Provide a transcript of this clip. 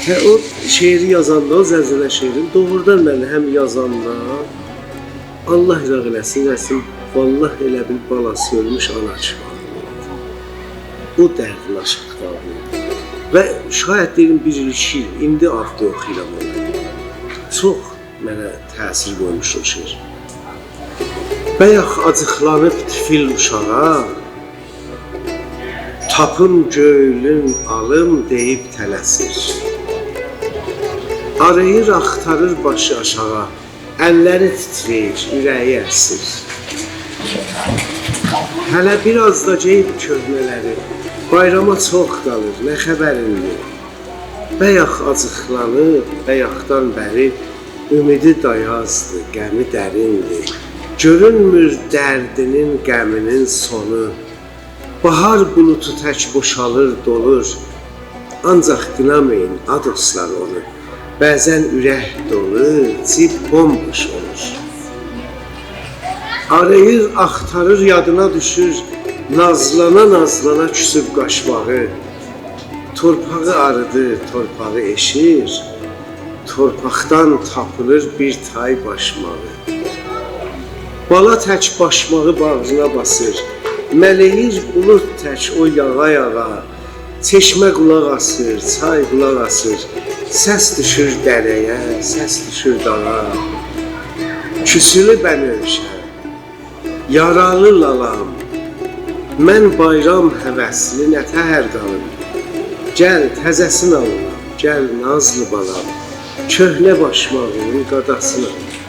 O şeiri yazanda, o zəlzələ şeirini doğrudan məni həm yazanda Allah izah eləsin, rəsim, vallah elə bir balası ölmüş ana çıxardı. O dərdin aşıqlardı. Və şayət deyim bir il, indi avto oxuyuram onu. Çox mənə təsir qoymuş o şeir. Bəyax acıqlanıb tifil uşağa, tapın göylün alım deyib tələsir. Arayır, axtarır başı aşağı, əlləri titrəyir, ürəyi əsir. Hələ biraz da geyib köhnələri, bayrama çox qalır, nə xəbərindir? Bəyax acıqlanıb, bəyaxdan bəri, ümidi dayazdır, qəmi dərindir. Görünmür dərdinin, qəminin sonu. Bahar bulutu tək boşalır, dolur. Ancaq qınamayın, a dostlar onu. Bəzən ürək dolu, cib bomboş olur. Arayır, axtarır, yadına düşür, nazlana küsüb qaşbağı. Torpağı arıdır, torpağı eşir, torpaqdan tapılır bir tay başmağı. Bala tək başmağı bağrına basır, mələyir bulud tək o yağa, çeşmə qulaq asır, çay qulaq asır, səs düşür dərəyə, səs düşür dağa. Küsülü bənövşə, yaralı lalam, mən bayram həvəsli nətəhər qalım. Gəl təzəsini alım, gəl nazlı balam, köhnə başmağının qadasını alım.